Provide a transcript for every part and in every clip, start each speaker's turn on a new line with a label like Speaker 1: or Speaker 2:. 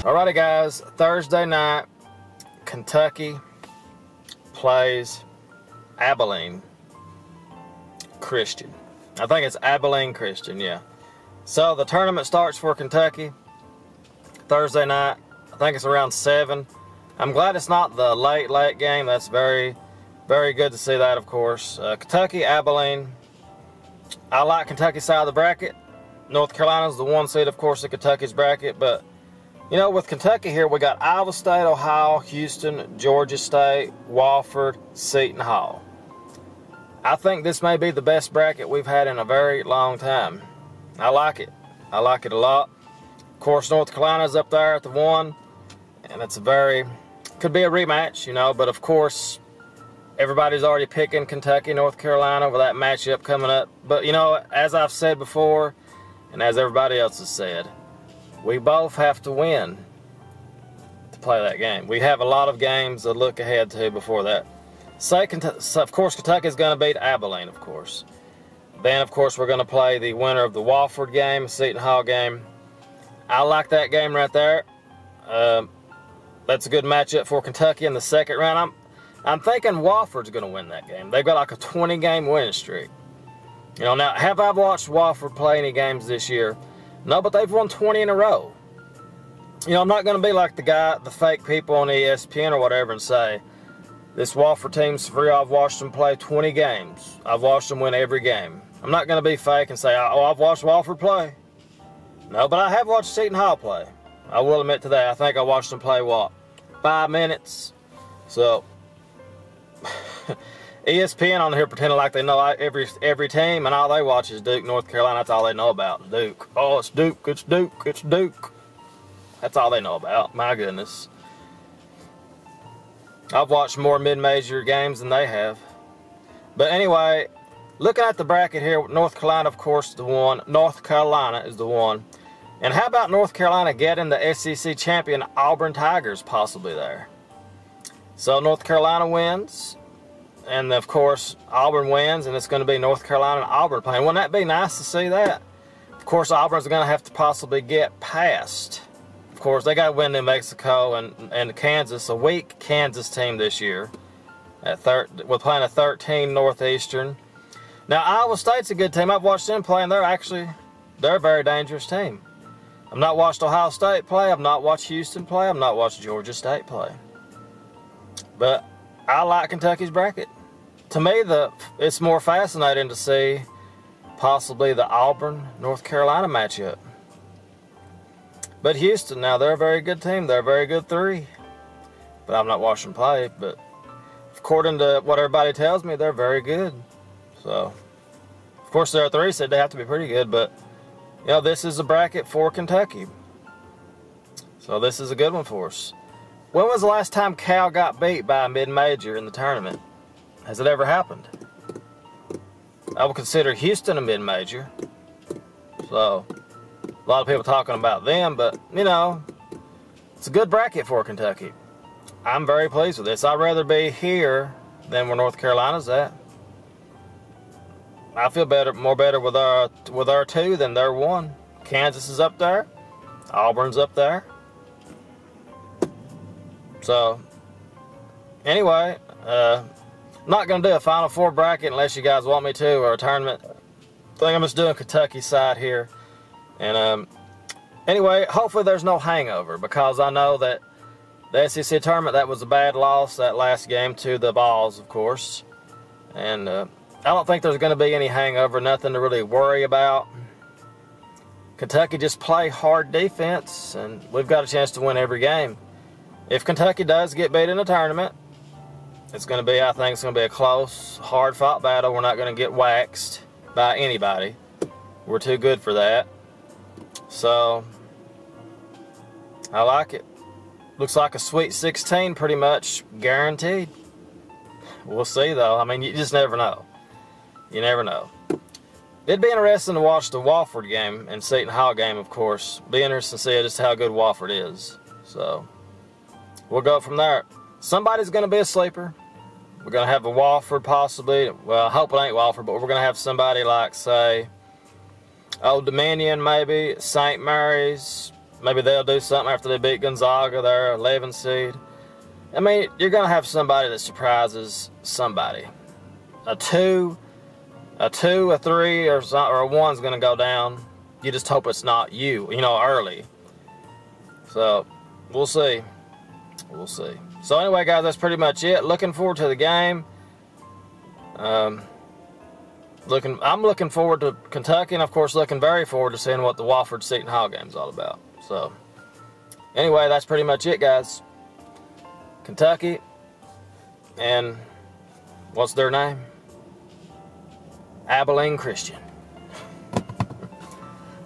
Speaker 1: Alrighty guys, Thursday night, Kentucky plays Abilene Christian. I think it's Abilene Christian, yeah. So the tournament starts for Kentucky Thursday night. I think it's around 7. I'm glad it's not the late game. That's very good to see that, of course. Kentucky, Abilene. I like Kentucky's side of the bracket. North Carolina's the 1 seed, of course, in Kentucky's bracket, but you know, with Kentucky here, we got Iowa State, Ohio, Houston, Georgia State, Wofford, Seton Hall. I think this may be the best bracket we've had in a very long time. I like it. I like it a lot. Of course, North Carolina's up there at the 1, and it's could be a rematch, you know, but of course, everybody's already picking Kentucky, North Carolina with that matchup coming up. But, you know, as I've said before, and as everybody else has said, we both have to win to play that game. We have a lot of games to look ahead to before that. So of course, Kentucky is going to beat Abilene, of course. Then, of course, we're going to play the winner of the Wofford game, Seton Hall game. I like that game right there. That's a good matchup for Kentucky in the second round. I'm thinking Wofford's going to win that game. They've got like a 20-game winning streak. You know, now, have I watched Wofford play any games this year? No, but they've won 20 in a row. You know, I'm not going to be like the fake people on ESPN or whatever and say, this Wofford team's free. I've watched them play 20 games. I've watched them win every game. I'm not going to be fake and say, oh, I've watched Wofford play. No, but I have watched Seton Hall play. I will admit to that. I think I watched them play, what, 5 minutes? So, ESPN on here pretending like they know every team, and all they watch is Duke, North Carolina. That's all they know about, Duke. Oh, it's Duke, it's Duke, it's Duke. That's all they know about, my goodness. I've watched more mid-major games than they have. But anyway, looking at the bracket here, North Carolina, of course, is the 1. North Carolina is the 1. And how about North Carolina getting the SEC champion Auburn Tigers possibly there? So North Carolina wins. And, of course, Auburn wins, and it's going to be North Carolina and Auburn playing. Wouldn't that be nice to see that? Of course, Auburn's going to have to possibly get past. Of course, they got to win New Mexico and Kansas, a weak Kansas team this year. We're playing a 13 Northeastern. Now, Iowa State's a good team. I've watched them play, and they're a very dangerous team. I've not watched Ohio State play. I've not watched Houston play. I've not watched Georgia State play. But I like Kentucky's bracket. To me, it's more fascinating to see possibly the Auburn, North Carolina matchup. But Houston, now they're a very good team. They're a very good 3. But I've not watched them play. But according to what everybody tells me, they're very good. So, of course, their 3 said they have to be pretty good. But, you know, this is a bracket for Kentucky. So this is a good one for us. When was the last time Cal got beat by a mid-major in the tournament? Has it ever happened? I would consider Houston a mid-major. So, a lot of people talking about them, but, you know, it's a good bracket for Kentucky. I'm very pleased with this. I'd rather be here than where North Carolina's at. I feel more better with our 2 than their 1. Kansas is up there. Auburn's up there. So, anyway, I'm not going to do a Final Four bracket unless you guys want me to, or a tournament. I think I'm just doing Kentucky's side here. And anyway, hopefully there's no hangover, because I know that the SEC tournament, that was a bad loss, that last game to the Vols, of course. And I don't think there's going to be any hangover, nothing to really worry about. Kentucky just play hard defense, and we've got a chance to win every game. If Kentucky does get beat in the tournament, it's going to be, I think it's going to be a close, hard-fought battle. We're not going to get waxed by anybody. We're too good for that. So, I like it. Looks like a Sweet 16 pretty much guaranteed. We'll see, though. I mean, you just never know. You never know. It'd be interesting to watch the Wofford game and Seton Hall game, of course. Be interesting to see just how good Wofford is. So, we'll go from there. Somebody's going to be a sleeper. We're going to have a Wofford possibly. Well, I hope it ain't Wofford, but we're going to have somebody like, say, Old Dominion maybe, St. Mary's, Maybe they'll do something after they beat Gonzaga. They're 11 seed. I mean, you're going to have somebody that surprises somebody. A 2, a 3, or a 1's going to go down. You just hope it's not you, early. So, we'll see. We'll see. So anyway, guys, that's pretty much it. Looking forward to the game. I'm looking forward to Kentucky, and of course looking very forward to seeing what the Wofford-Seton Hall game is all about. So anyway, that's pretty much it, guys. Kentucky, and what's their name? Abilene Christian.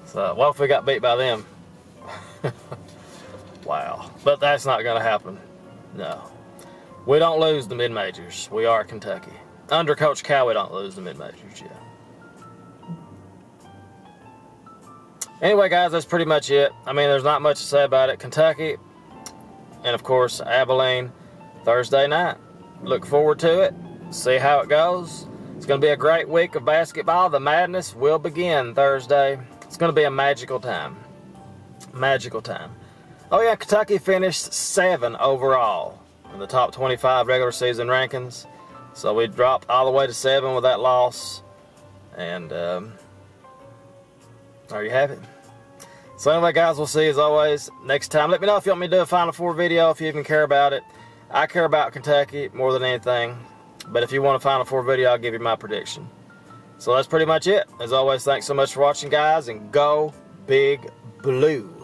Speaker 1: So what if we got beat by them? Wow. But that's not going to happen. No. We don't lose the mid-majors. We are Kentucky. Under Coach Cal, we don't lose the mid-majors yet. Anyway, guys, that's pretty much it. I mean, there's not much to say about it. Kentucky, and of course, Abilene, Thursday night. Look forward to it. See how it goes. It's going to be a great week of basketball. The madness will begin Thursday. It's going to be a magical time. Magical time. Oh yeah, Kentucky finished 7 overall in the top 25 regular season rankings. So we dropped all the way to 7 with that loss. And there you have it. So anyway, guys, we'll see you as always next time. Let me know if you want me to do a Final Four video, if you even care about it. I care about Kentucky more than anything. But if you want a Final Four video, I'll give you my prediction. So that's pretty much it. As always, thanks so much for watching, guys, and go Big Blue.